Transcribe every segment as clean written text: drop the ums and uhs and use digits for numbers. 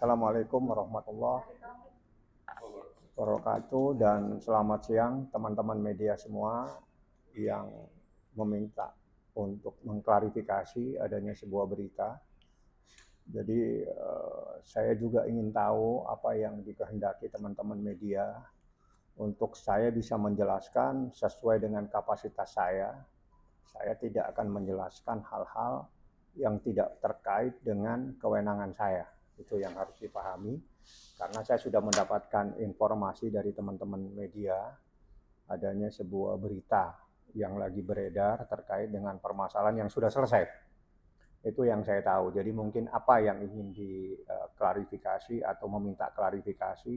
Assalamualaikum warahmatullahi wabarakatuh dan selamat siang teman-teman media semua yang meminta untuk mengklarifikasi adanya sebuah berita. Jadi saya juga ingin tahu apa yang dikehendaki teman-teman media untuk saya bisa menjelaskan sesuai dengan kapasitas saya. Saya tidak akan menjelaskan hal-hal yang tidak terkait dengan kewenangan saya. Itu yang harus dipahami, karena saya sudah mendapatkan informasi dari teman-teman media adanya sebuah berita yang lagi beredar terkait dengan permasalahan yang sudah selesai. Itu yang saya tahu. Jadi mungkin apa yang ingin diklarifikasi atau meminta klarifikasi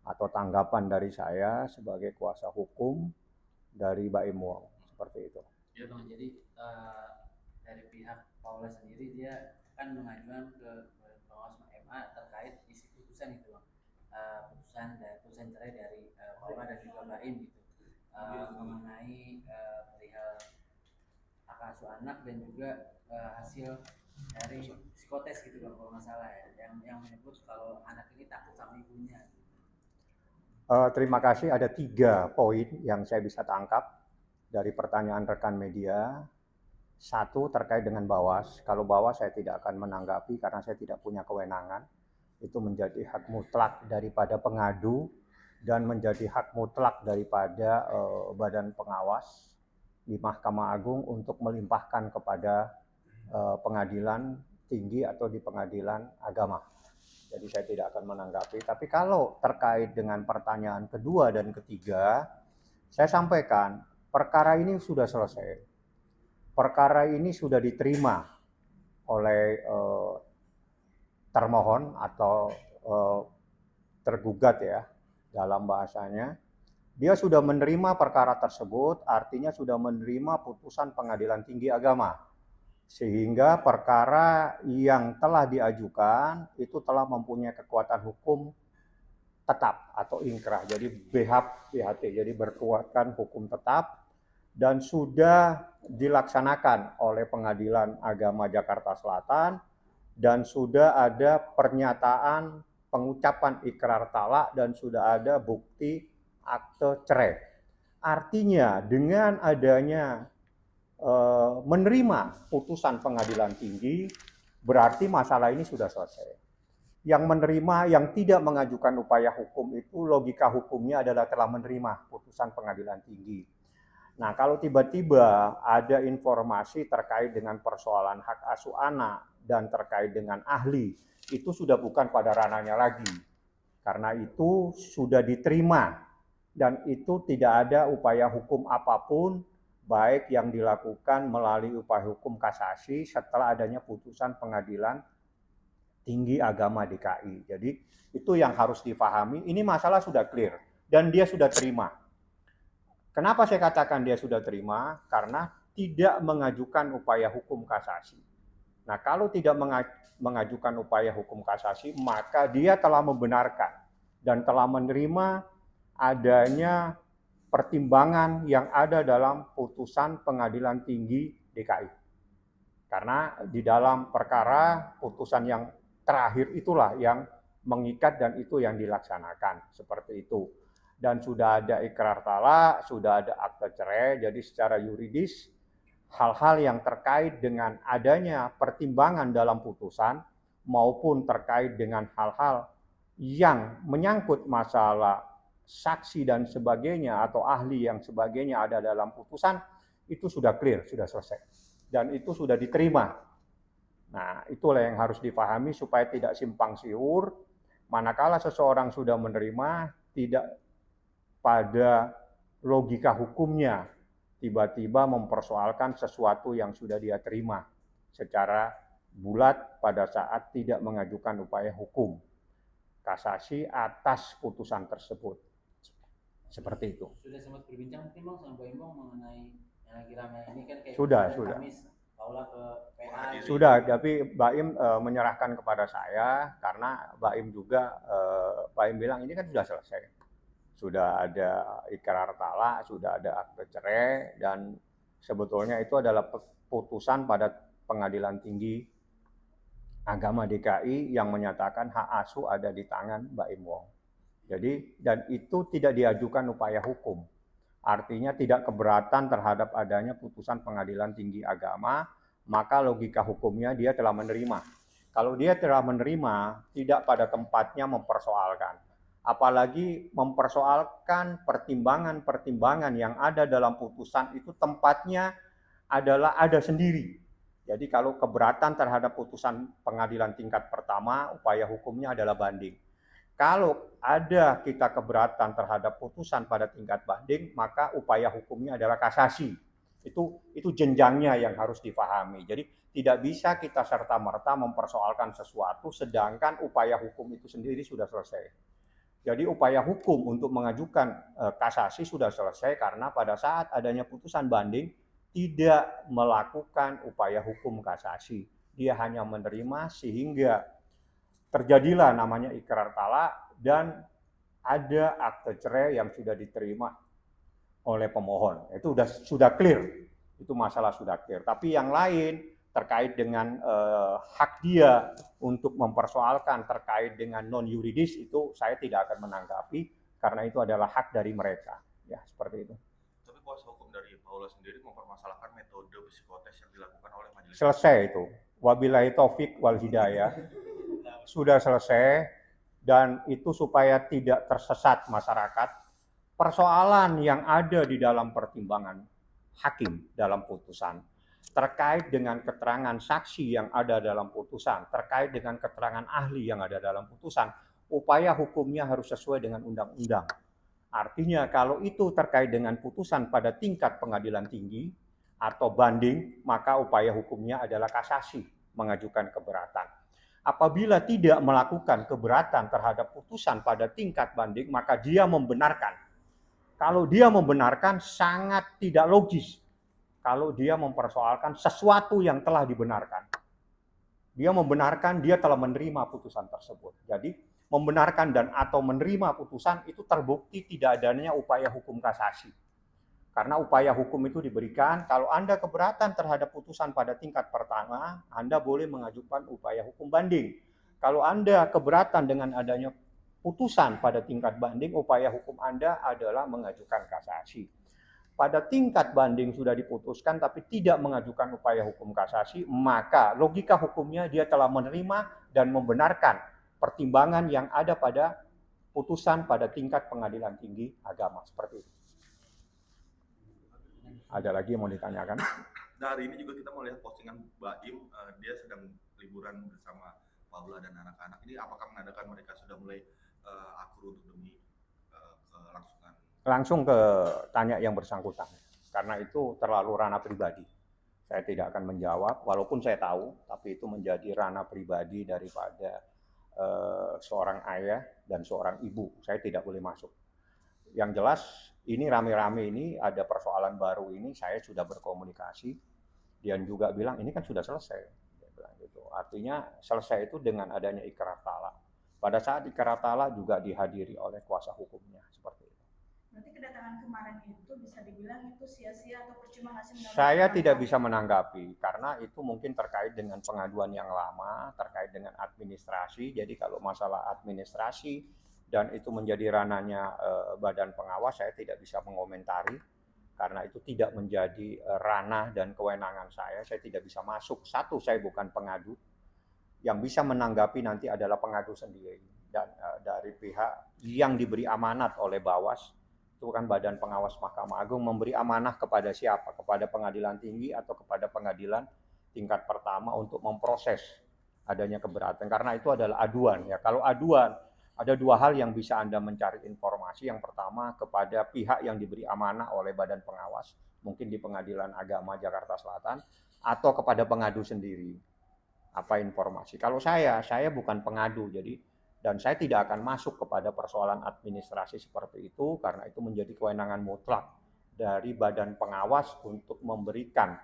atau tanggapan dari saya sebagai kuasa hukum dari Baim Wong, seperti itu. Ya Bang, jadi dari pihak Paula sendiri dia kan mengajukan ke Bawaslu MA terkait isi putusan itu Bang. Putusan cerai dari Paula dan juga Baim gitu. Mengenai perihal hak asuh anak dan juga hasil dari psikotes gitu Bang kalau nggak salah ya, yang menyebut kalau anak ini takut sama ibunya. Terima kasih. Ada 3 poin yang saya bisa tangkap dari pertanyaan rekan media. Satu, terkait dengan Bawas. Kalau Bawas saya tidak akan menanggapi karena saya tidak punya kewenangan. Itu menjadi hak mutlak daripada pengadu dan menjadi hak mutlak daripada badan pengawas di Mahkamah Agung untuk melimpahkan kepada pengadilan tinggi atau di pengadilan agama. Jadi saya tidak akan menanggapi. Tapi kalau terkait dengan pertanyaan kedua dan ketiga, saya sampaikan perkara ini sudah selesai. Perkara ini sudah diterima oleh termohon atau tergugat ya dalam bahasanya. Dia sudah menerima perkara tersebut, artinya sudah menerima putusan Pengadilan Tinggi Agama. Sehingga perkara yang telah diajukan itu telah mempunyai kekuatan hukum tetap atau ingkrah. Jadi BHT, jadi berkekuatan hukum tetap, dan sudah dilaksanakan oleh Pengadilan Agama Jakarta Selatan, dan sudah ada pernyataan pengucapan ikrar talak, dan sudah ada bukti akte cerai. Artinya dengan adanya menerima putusan pengadilan tinggi, berarti masalah ini sudah selesai. Yang menerima, yang tidak mengajukan upaya hukum itu logika hukumnya adalah telah menerima putusan pengadilan tinggi. Nah, kalau tiba-tiba ada informasi terkait dengan persoalan hak asuh anak dan terkait dengan ahli, itu sudah bukan pada ranahnya lagi. Karena itu sudah diterima dan itu tidak ada upaya hukum apapun, baik yang dilakukan melalui upaya hukum kasasi setelah adanya putusan Pengadilan Tinggi Agama DKI. Jadi itu yang harus difahami. Ini masalah sudah clear dan dia sudah terima. Kenapa saya katakan dia sudah terima? Karena tidak mengajukan upaya hukum kasasi. Nah, kalau tidak mengajukan upaya hukum kasasi, maka dia telah membenarkan dan telah menerima adanya pertimbangan yang ada dalam putusan Pengadilan Tinggi DKI. Karena di dalam perkara putusan yang terakhir itulah yang mengikat dan itu yang dilaksanakan, seperti itu. Dan sudah ada ikrar talak, sudah ada akte cerai, jadi secara yuridis hal-hal yang terkait dengan adanya pertimbangan dalam putusan maupun terkait dengan hal-hal yang menyangkut masalah saksi dan sebagainya atau ahli yang sebagainya ada dalam putusan, itu sudah clear, sudah selesai. Dan itu sudah diterima. Nah, itulah yang harus dipahami supaya tidak simpang siur. Manakala seseorang sudah menerima, tidak pada logika hukumnya tiba-tiba mempersoalkan sesuatu yang sudah dia terima secara bulat pada saat tidak mengajukan upaya hukum kasasi atas putusan tersebut. Seperti itu. Sudah sempat berbincang mungkin Bang sama Bang Imbang mengenai yang lagi ramai ini kan kayak Sudah. Kamis Paula ke PA. Sudah, tapi Baim menyerahkan kepada saya karena Baim juga Baim bilang ini kan sudah selesai. Sudah ada ikrar talak, sudah ada akte cerai, dan sebetulnya itu adalah putusan pada Pengadilan Tinggi Agama DKI yang menyatakan hak asuh ada di tangan Mbak Im Wong. Jadi, dan itu tidak diajukan upaya hukum. Artinya tidak keberatan terhadap adanya putusan Pengadilan Tinggi Agama, maka logika hukumnya dia telah menerima. Kalau dia telah menerima, tidak pada tempatnya mempersoalkan. Apalagi mempersoalkan pertimbangan-pertimbangan yang ada dalam putusan itu tempatnya adalah ada sendiri. Jadi kalau keberatan terhadap putusan pengadilan tingkat pertama, upaya hukumnya adalah banding. Kalau ada kita keberatan terhadap putusan pada tingkat banding, maka upaya hukumnya adalah kasasi. Itu jenjangnya yang harus dipahami. Jadi tidak bisa kita serta-merta mempersoalkan sesuatu sedangkan upaya hukum itu sendiri sudah selesai. Jadi upaya hukum untuk mengajukan kasasi sudah selesai karena pada saat adanya putusan banding tidak melakukan upaya hukum kasasi. Dia hanya menerima sehingga terjadilah namanya ikrar talak dan ada akte cerai yang sudah diterima oleh pemohon. Itu sudah clear. Itu masalah sudah clear. Tapi yang lain terkait dengan hak dia untuk mempersoalkan terkait dengan non yuridis itu saya tidak akan menanggapi karena itu adalah hak dari mereka. Ya, seperti itu. Tapi kuasa hukum dari Paula sendiri mempermasalahkan metode psikotes yang dilakukan oleh majelis. Selesai itu. Wabillahi taufik wal hidayah. Sudah selesai dan itu supaya tidak tersesat masyarakat. Persoalan yang ada di dalam pertimbangan hakim dalam putusan terkait dengan keterangan saksi yang ada dalam putusan, terkait dengan keterangan ahli yang ada dalam putusan, upaya hukumnya harus sesuai dengan undang-undang. Artinya kalau itu terkait dengan putusan pada tingkat pengadilan tinggi atau banding, maka upaya hukumnya adalah kasasi, mengajukan keberatan. Apabila tidak melakukan keberatan terhadap putusan pada tingkat banding, maka dia membenarkan. Kalau dia membenarkan sangat tidak logis kalau dia mempersoalkan sesuatu yang telah dibenarkan. Dia membenarkan dia telah menerima putusan tersebut. Jadi membenarkan dan atau menerima putusan itu terbukti tidak adanya upaya hukum kasasi. Karena upaya hukum itu diberikan, kalau Anda keberatan terhadap putusan pada tingkat pertama, Anda boleh mengajukan upaya hukum banding. Kalau Anda keberatan dengan adanya putusan pada tingkat banding, upaya hukum Anda adalah mengajukan kasasi. Pada tingkat banding sudah diputuskan tapi tidak mengajukan upaya hukum kasasi, maka logika hukumnya dia telah menerima dan membenarkan pertimbangan yang ada pada putusan pada tingkat pengadilan tinggi agama. Seperti itu. Ada lagi yang mau ditanyakan? Nah, hari ini juga kita mau lihat postingan Mbak Im, dia sedang liburan bersama Paula dan anak-anak. Ini apakah menandakan mereka sudah mulai akur untuk demi kelangsungan? Langsung ke tanya yang bersangkutan, karena itu terlalu ranah pribadi. Saya tidak akan menjawab, walaupun saya tahu, tapi itu menjadi ranah pribadi daripada seorang ayah dan seorang ibu. Saya tidak boleh masuk. Yang jelas, ini rame-rame ini ada persoalan baru ini, saya sudah berkomunikasi. Dia juga bilang, ini kan sudah selesai. Dia bilang gitu. Artinya selesai itu dengan adanya ikrar talak. Pada saat ikrar talak juga dihadiri oleh kuasa hukumnya, seperti itu. Berarti kedatangan kemarin itu bisa dibilang itu sia-sia atau percuma nggak sih? Saya tidak bisa menanggapi karena itu mungkin terkait dengan pengaduan yang lama, terkait dengan administrasi. Jadi kalau masalah administrasi dan itu menjadi ranahnya badan pengawas, saya tidak bisa mengomentari karena itu tidak menjadi ranah dan kewenangan saya. Saya tidak bisa masuk. Satu, saya bukan pengadu. Yang bisa menanggapi nanti adalah pengadu sendiri dan dari pihak yang diberi amanat oleh Bawas. Itu kan badan pengawas Mahkamah Agung memberi amanah kepada siapa? Kepada pengadilan tinggi atau kepada pengadilan tingkat pertama untuk memproses adanya keberatan. Karena itu adalah aduan ya. Kalau aduan ada dua hal yang bisa Anda mencari informasi. Yang pertama kepada pihak yang diberi amanah oleh badan pengawas, mungkin di Pengadilan Agama Jakarta Selatan atau kepada pengadu sendiri. Apa informasi? Kalau saya bukan pengadu, jadi dan saya tidak akan masuk kepada persoalan administrasi seperti itu karena itu menjadi kewenangan mutlak dari badan pengawas untuk memberikan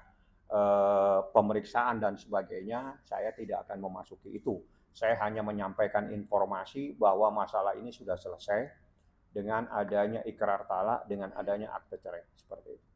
pemeriksaan dan sebagainya. Saya tidak akan memasuki itu. Saya hanya menyampaikan informasi bahwa masalah ini sudah selesai dengan adanya ikrar talak, dengan adanya akte cerai seperti itu.